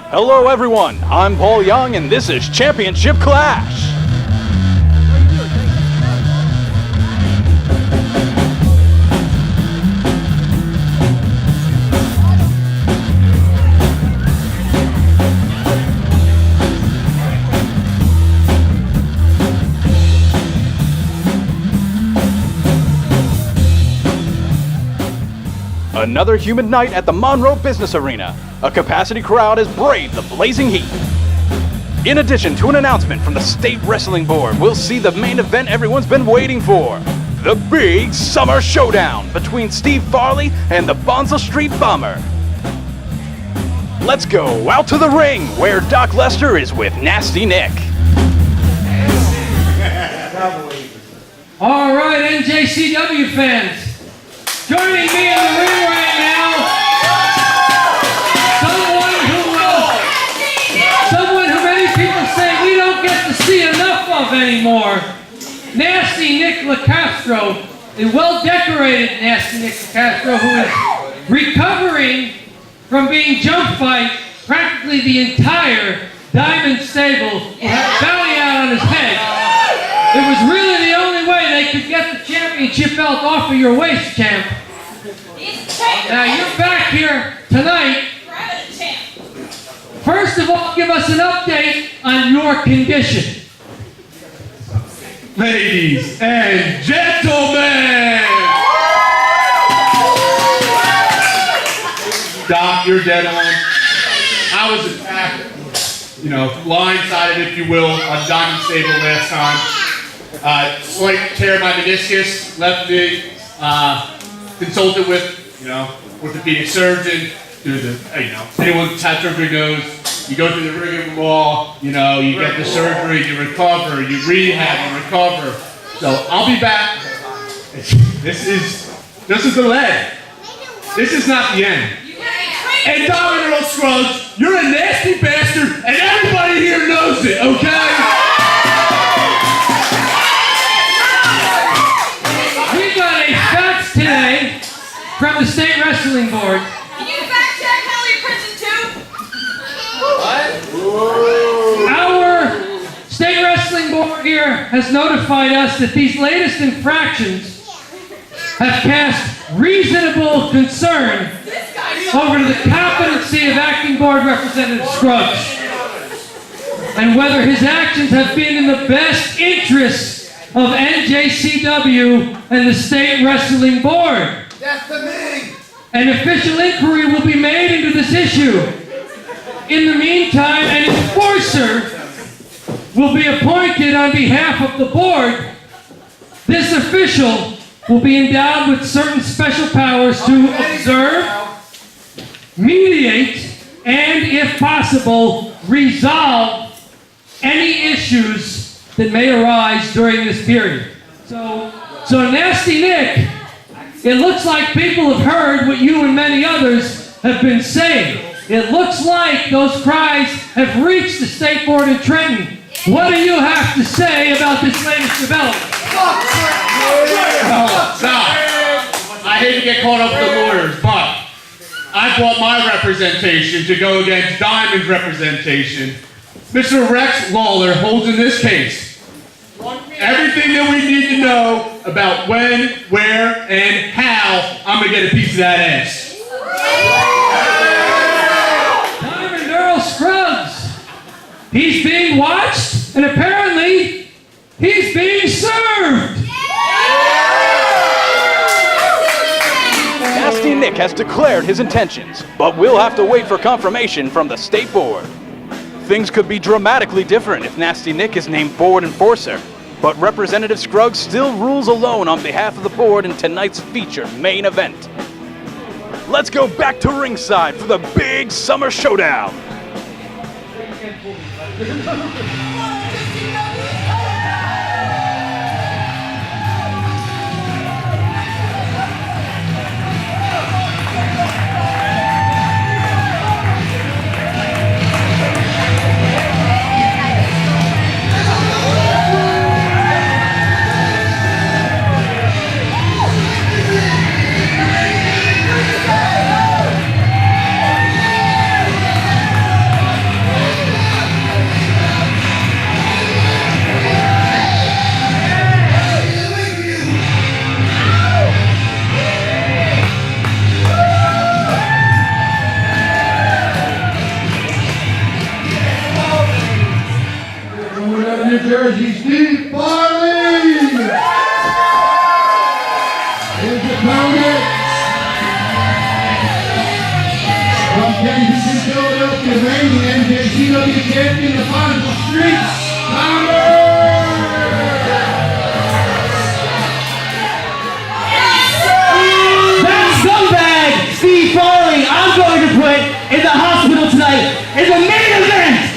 Hello everyone, I'm Paul Young and this is Championship Clash! Another humid night at the Monroe Business Arena. A capacity crowd has braved the blazing heat. In addition to an announcement from the State Wrestling Board, we'll see the main event everyone's been waiting for. The Biiig Summer Showdown between Steve Farley and the Bonsall Street Bomber. Let's go out to the ring where Doc Lester is with Nasty Nick. All right, NJCW fans. Joining me in the ring right now, someone who many people say we don't get to see enough of anymore. Nasty Nick LaCastro, a well-decorated Nasty Nick LaCastro who is recovering from being jump fight practically the entire Diamond stable who had a bounty out on his head. It was really the only way they could get the championship belt off of your waist, champ. Now you're back here tonight. First of all, give us an update on your condition. Ladies and gentlemen! Doc, you're dead on. I was attacked, blindsided, if you will, on Diamond Stable last time. Slight tear in my meniscus, left me, consulted with, orthopedic surgeon, anyone who's had surgery knows, you go through the rigmarole, you get the surgery, you recover, you rehab, you recover. So I'll be back. This is the leg. This is not the end. And Diamond Earl Scruggs, you're a nasty bastard, and everybody here knows it, okay? We got a fax today from the State Wrestling Board. Can you fact check Kelly Prison too? What? Our State Wrestling Board here has notified us that these latest infractions have cast reasonable concern over the competency of Acting Board Representative Scruggs and whether his actions have been in the best interests of NJCW and the State Wrestling Board. That's the thing! An official inquiry will be made into this issue. In the meantime, an enforcer will be appointed on behalf of the board. This official will be endowed with certain special powers to observe, mediate, and, if possible, resolve any issues that may arise during this period. So Nasty Nick, it looks like people have heard what you and many others have been saying. It looks like those cries have reached the State Board in Trenton. What do you have to say about this latest development? I hate to get caught up with the lawyers, but I brought my representation to go against Diamond's representation. Mr. Rex Lawler holds in this case everything that we need to know about when, where, and how I'm going to get a piece of that ass. Diamond Earl Scruggs. He's being watched, and apparently, he's being served. Nasty Nick has declared his intentions, but we'll have to wait for confirmation from the State Board. Things could be dramatically different if Nasty Nick is named board enforcer, but Representative Scruggs still rules alone on behalf of the board in tonight's featured main event. Let's go back to ringside for the Biiig Summer Showdown. jersey, Steve Farley. His opponent from Kensington, Philadelphia, reigning NJCW champion, the Bonsall Street Bomber. That scumbag, Steve Farley, I'm going to put in the hospital tonight in the main event.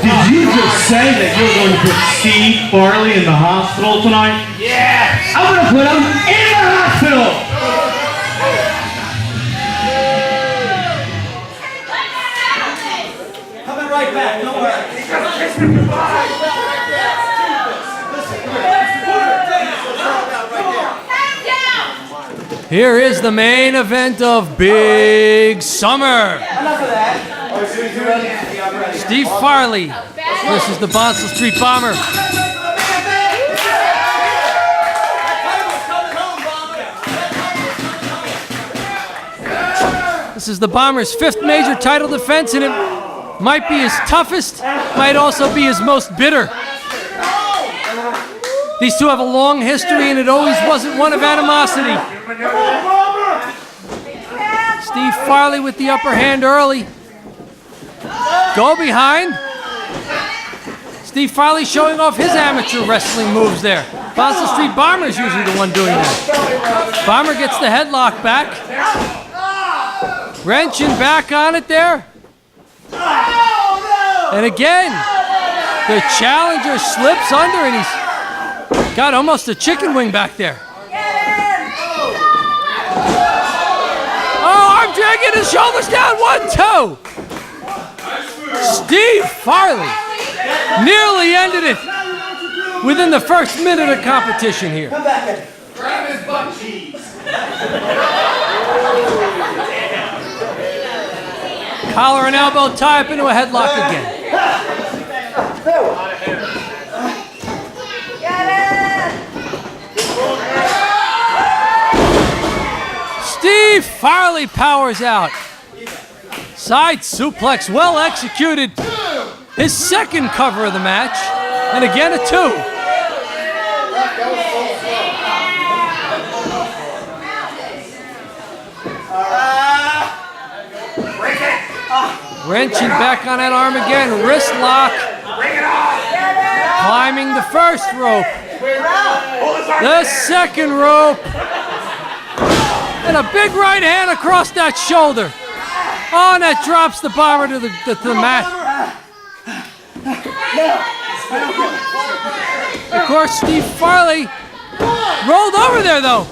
Did you just say that you're going to put Steve Farley in the hospital tonight? Yeah, I'm going to put him in the hospital. Coming right back, don't worry. Here is the main event of Biiig Summer. Enough of that. Steve Farley versus the Bonsall Street Bomber. This is the Bomber's 5th major title defense, and it might be his toughest, might also be his most bitter. These two have a long history, and it always wasn't one of animosity. Steve Farley with the upper hand early. Go behind. Steve Farley showing off his amateur wrestling moves there. Bonsall Street Bomber is usually the one doing that. Bomber gets the headlock back. Wrenching back on it there. And again, the challenger slips under and he's got almost a chicken wing back there. Oh, arm drag, get his shoulders down. 1, 2. Steve Farley nearly ended it within the first minute of competition here. Grab his butt cheeks. Collar and elbow tie up into a headlock again. Steve Farley powers out. Side suplex, well executed. His second cover of the match. And again a 2. Wrenching back on that arm again. Wrist lock. Climbing the first rope. The second rope. And a big right hand across that shoulder. Oh, and that drops the Bomber to the mat. Of course, Steve Farley rolled over there, though.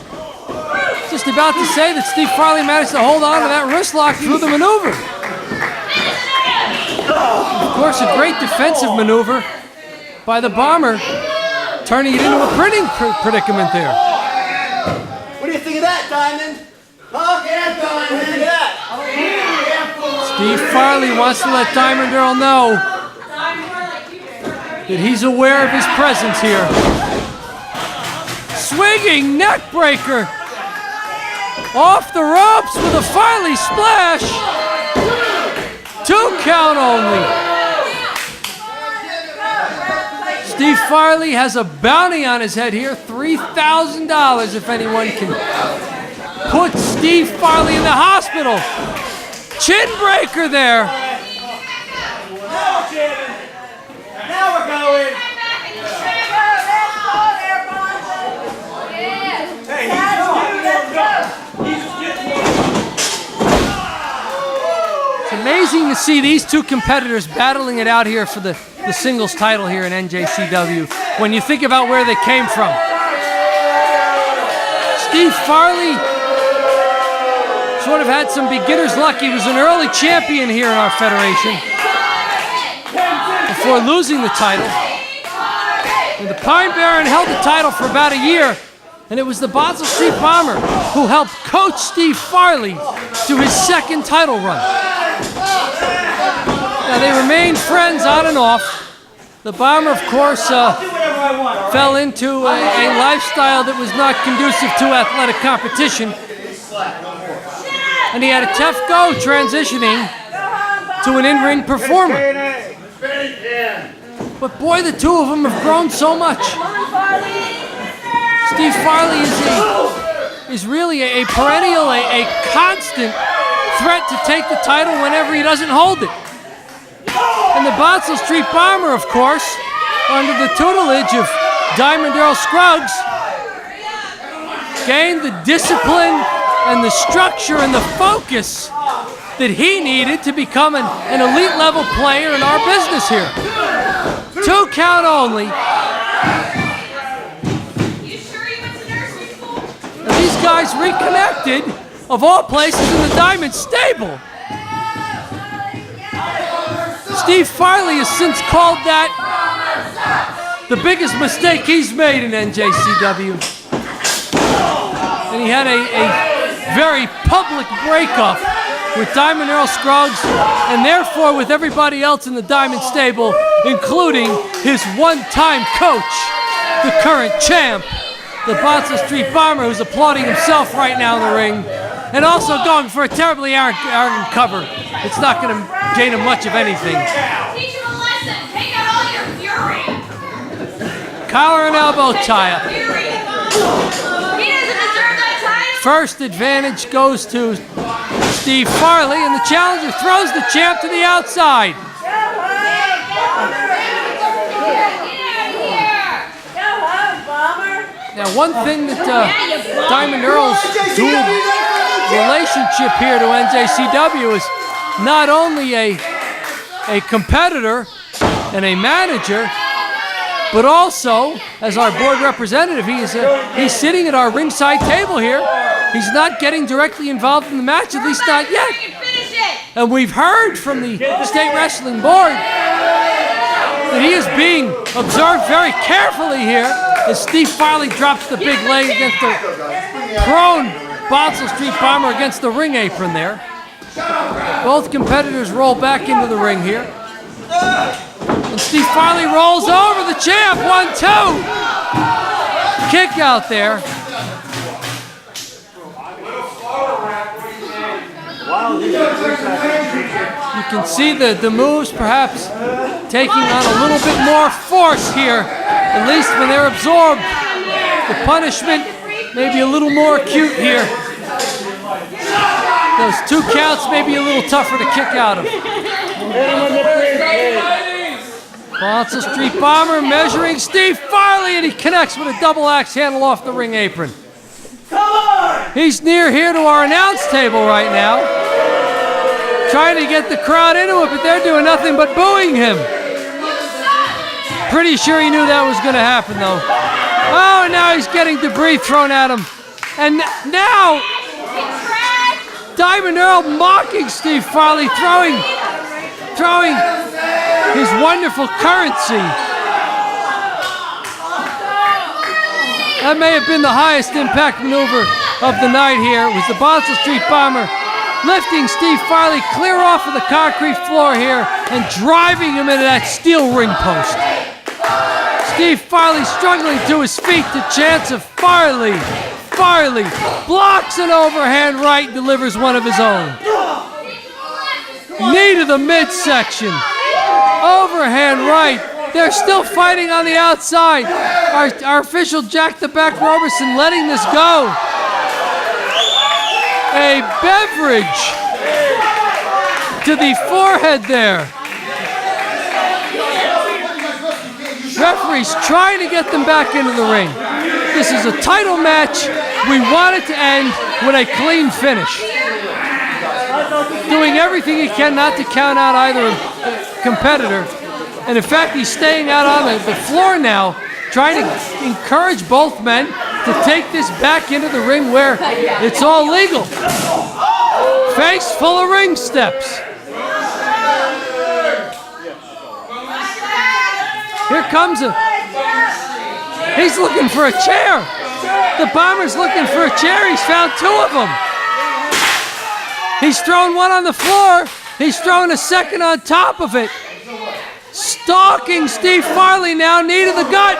Just about to say that Steve Farley managed to hold on to that wrist lock through the maneuver. Of course, a great defensive maneuver by the Bomber, turning it into a printing predicament there. What do you think of that, Diamond? Huh? Yeah, Diamond. Look at that. Steve Farley wants to let Diamond Earl know that he's aware of his presence here. Swinging neck breaker. Off the ropes with a Farley splash. 2 count only. Steve Farley has a bounty on his head here, $3,000 if anyone can put Steve Farley in the hospital. Chin breaker there. Now we're going. It's amazing to see these two competitors battling it out here for the singles title here in NJCW when you think about where they came from. Steve Farley sort of had some beginner's luck. He was an early champion here in our federation before losing the title. And the Pine Baron held the title for about a year, and it was the Bonsall Street Bomber who helped coach Steve Farley to his second title run. Now, they remained friends on and off. The Bomber, of course, fell into a lifestyle that was not conducive to athletic competition. And he had a tough go transitioning to an in-ring performer. But boy, the two of them have grown so much. Steve Farley is really a perennial, a constant threat to take the title whenever he doesn't hold it. And the Bonsall Street Bomber, of course, under the tutelage of Diamond Earl Scruggs, gained the discipline and the structure and the focus that he needed to become an elite level player in our business here. 2 count only. You sure you went to nursery school? And these guys reconnected, of all places, in the Diamond stable. Steve Farley has since called that the biggest mistake he's made in NJCW. And he had a very public breakup with Diamond Earl Scruggs, and therefore with everybody else in the Diamond stable, including his one-time coach, the current champ, the Bonsall Street Bomber, who's applauding himself right now in the ring, and also going for a terribly arrogant cover. It's not going to gain him much of anything. Teach him a lesson. Take out all your fury. Collar and elbow tie-up. Fury. He doesn't deserve that title. First advantage goes to Steve Farley, and the challenger throws the champ to the outside. Now, one thing that Diamond Earl's dual relationship here to NJCW is not only a competitor and a manager, but also, as our board representative, he's sitting at our ringside table here. He's not getting directly involved in the match, at least not yet. And we've heard from the State Wrestling Board that he is being observed very carefully here as Steve Farley drops the big leg against the prone Bonsall Street Bomber against the ring apron there. Both competitors roll back into the ring here. And Steve Farley rolls over the champ. 1-2. Kick out there. You can see the moves perhaps taking on a little bit more force here, at least when they're absorbed. The punishment may be a little more acute here. Those 2 counts may be a little tougher to kick out of. Bonsall Street Bomber measuring Steve Farley, and he connects with a double axe handle off the ring apron. He's near here to our announce table right now, trying to get the crowd into it, but they're doing nothing but booing him. Pretty sure he knew that was going to happen, though. Oh, and now he's getting debris thrown at him. And now, Diamond Earl mocking Steve Farley, throwing his wonderful currency. That may have been the highest impact maneuver of the night here. It was the Bonsall Street Bomber lifting Steve Farley clear off of the concrete floor here and driving him into that steel ring post. Steve Farley struggling to his feet. The chance of Farley. Farley blocks an overhand right and delivers one of his own. Knee to the midsection. Overhand right. They're still fighting on the outside. Our official Jack the Back Roberson letting this go. A beverage to the forehead there. Referee's trying to get them back into the ring. This is a title match. We want it to end with a clean finish. Doing everything he can not to count out either competitor. And in fact, he's staying out on the floor now, trying to encourage both men to take this back into the ring where it's all legal. Face full of ring steps. Here comes he's looking for a chair. The Bomber's looking for a chair. He's found 2 of them. He's thrown one on the floor. He's thrown a second on top of it. Stalking Steve Farley now, knee to the gut.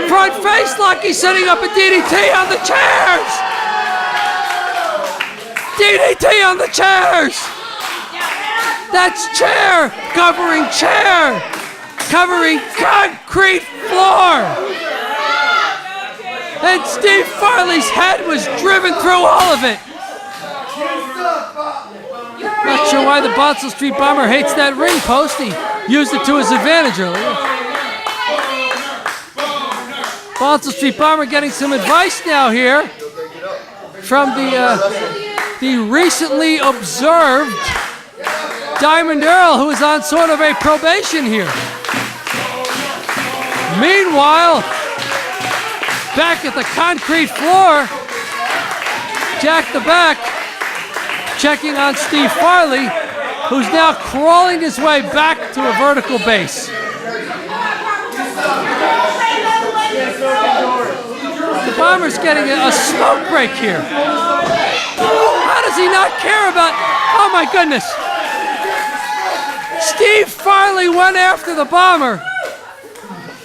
Front face lock, he's setting up a DDT on the chairs. DDT on the chairs. That's chair covering chair. covering concrete floor. And Steve Farley's head was driven through all of it. Not sure why the Bonsall Street Bomber hates that ring post. He used it to his advantage earlier. Bonsall Street Bomber getting some advice now here from the recently observed Diamond Earl, who is on sort of a probation here. Meanwhile, back at the concrete floor, Jack the Back checking on Steve Farley, who's now crawling his way back to a vertical base. The Bomber's getting a smoke break here. How does he not care about... Oh my goodness. Steve Farley went after the Bomber.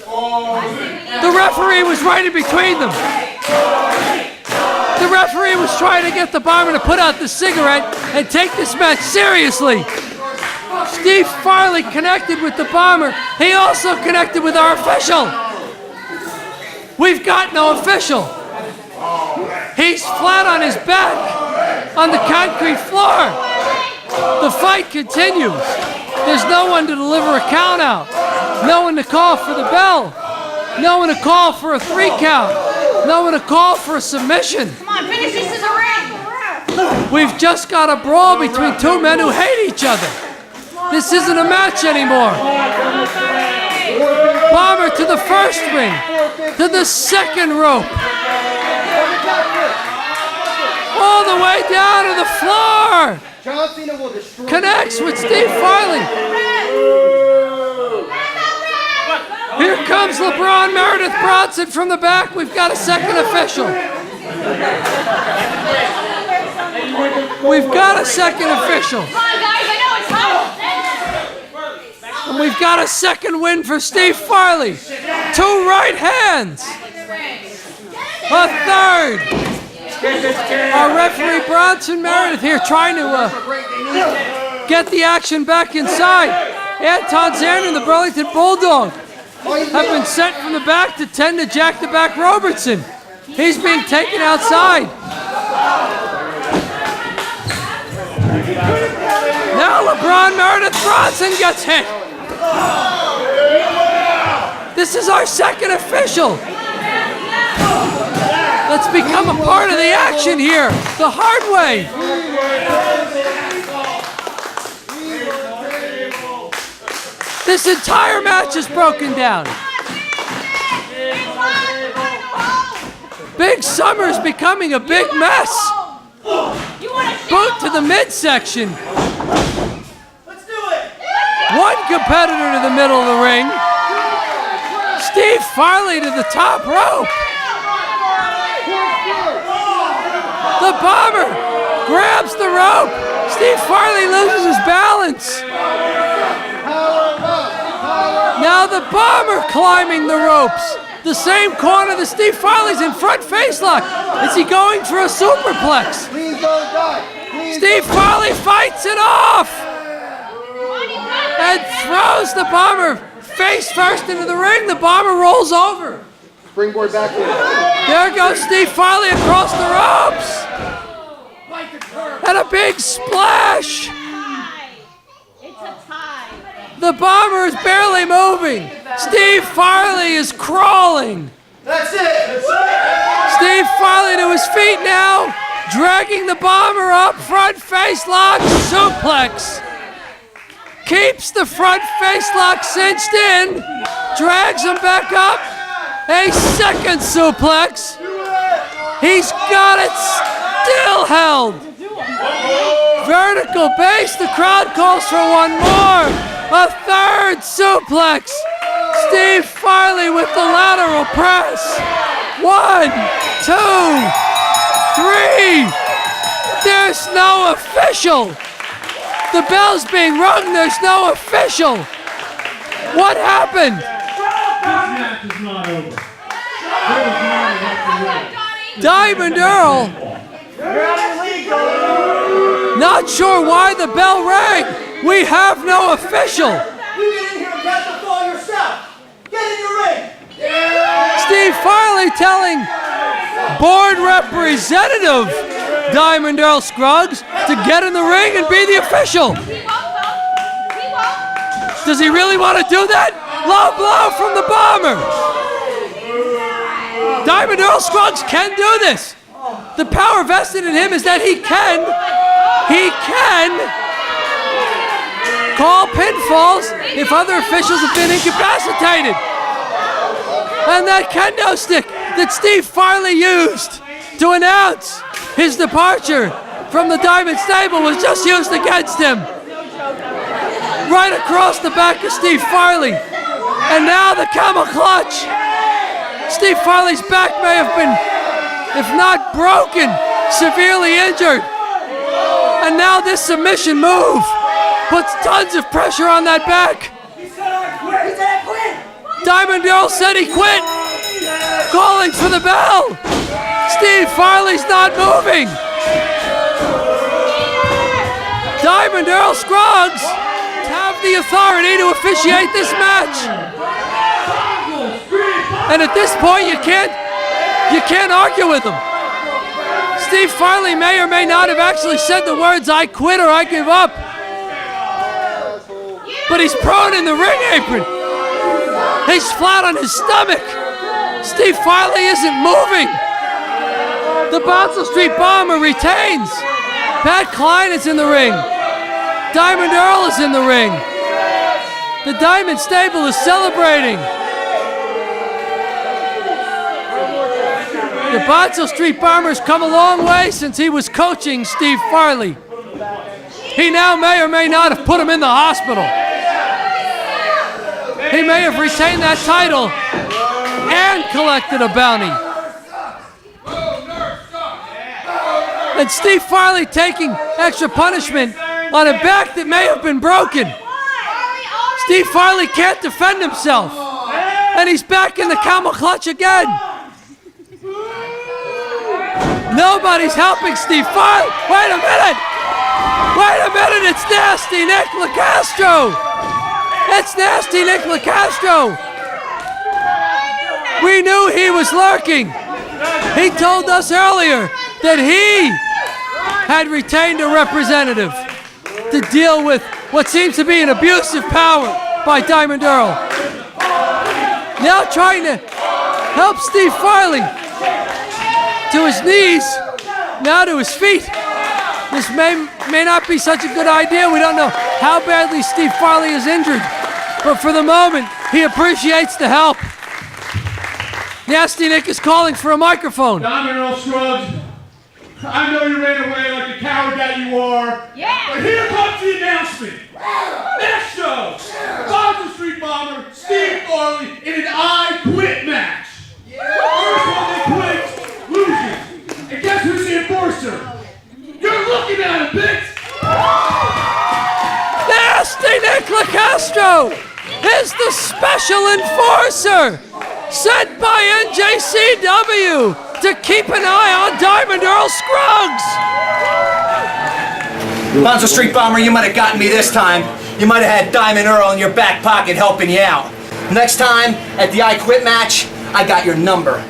The referee was right in between them. The referee was trying to get the Bomber to put out the cigarette and take this match seriously. Steve Farley connected with the Bomber. He also connected with our official. We've got no official. He's flat on his back on the concrete floor. The fight continues. There's no one to deliver a count out. No one to call for the bell. No one to call for a 3 count. No one to call for a submission. Come on, finish this as a ring. We've just got a brawl between two men who hate each other. This isn't a match anymore. Bomber to the first ring, to the second rope. All the way down to the floor. Connects with Steve Farley. Here comes LeBron Meredith Bronson from the back. We've got a second official. We've got a second official. Come on, guys, I know it's hot. And we've got a second win for Steve Farley. 2 right hands. A third. Our referee Bronson Meredith here trying to get the action back inside. Anton Zander and the Burlington Bulldog have been sent from the back to tend to Jack the Back Robertson. He's being taken outside. Now LeBron Meredith Bronson gets hit. This is our second official. Let's become a part of the action here, the hard way. This entire match is broken down. Big Summer's becoming a big mess. Boot to the midsection. One competitor to the middle of the ring. Steve Farley to the top rope. The Bomber grabs the rope. Steve Farley loses his balance. Now the Bomber climbing the ropes. The same corner that Steve Farley's in front face lock. Is he going for a superplex? Steve Farley fights it off and throws the Bomber face first into the ring. The Bomber rolls over. Springboard back in. There goes Steve Farley across the ropes. And a big splash. It's a tie. The Bomber is barely moving. Steve Farley is crawling. That's it. Steve Farley to his feet now, dragging the Bomber up, front face lock, suplex. Keeps the front face lock cinched in, drags him back up, a second suplex. He's got it still held. Vertical base, the crowd calls for one more. A third suplex. Steve Farley with the lateral press. 1, 2, 3. There's no official. The bell's being rung. There's no official. What happened? This match is not over. Diamond Earl. Not sure why the bell rang. We have no official. You get in here and catch the fall yourself. Farley telling board representative Diamond Earl Scruggs to get in the ring and be the official. He won't, though. He won't. Does he really want to do that? Low blow from the Bomber. Diamond Earl Scruggs can do this. The power vested in him is that he can call pinfalls if other officials have been incapacitated. And that kendo stick that Steve Farley used to announce his departure from the Diamond Stable was just used against him. Right across the back of Steve Farley. And now the camel clutch. Steve Farley's back may have been, if not broken, severely injured. And now this submission move puts tons of pressure on that back. Diamond Earl said he quit. Calling for the bell. Steve Farley's not moving. Diamond Earl Scruggs have the authority to officiate this match. And at this point, you can't argue with him. Steve Farley may or may not have actually said the words, "I quit" or "I give up." But he's prone in the ring apron. He's flat on his stomach. Steve Farley isn't moving. The Bonsall Street Bomber retains. Pat Klein is in the ring. Diamond Earl is in the ring. The Diamond Stable is celebrating. The Bonsall Street Bomber's come a long way since he was coaching Steve Farley. He now may or may not have put him in the hospital. He may have retained that title and collected a bounty. And Steve Farley taking extra punishment on a back that may have been broken. Steve Farley can't defend himself. And he's back in the camel clutch again. Nobody's helping Steve Farley. Wait a minute. Wait a minute. It's Nasty Nick LaCastro. It's Nasty Nick LaCastro. We knew he was lurking. He told us earlier that he had retained a representative to deal with what seems to be an abusive power by Diamond Earl. Now trying to help Steve Farley to his knees, now to his feet. This may not be such a good idea. We don't know how badly Steve Farley is injured. But for the moment, he appreciates the help. Nasty Nick is calling for a microphone. Diamond Earl Scruggs, I know you ran away like the coward that you are. Yeah. But here comes the announcement. Next show, Bonsall Street Bomber, Steve Farley in an I Quit match. First one that quits, loses. And guess who's the enforcer? You're looking at it, bitch! Nasty Nick LaCastro is the special enforcer sent by NJCW to keep an eye on Diamond Earl Scruggs. Bonsall Street Bomber, you might have gotten me this time. You might have had Diamond Earl in your back pocket helping you out. Next time, at the I Quit match, I got your number.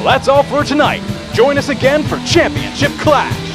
Well, that's all for tonight. Join us again for Championship Clash.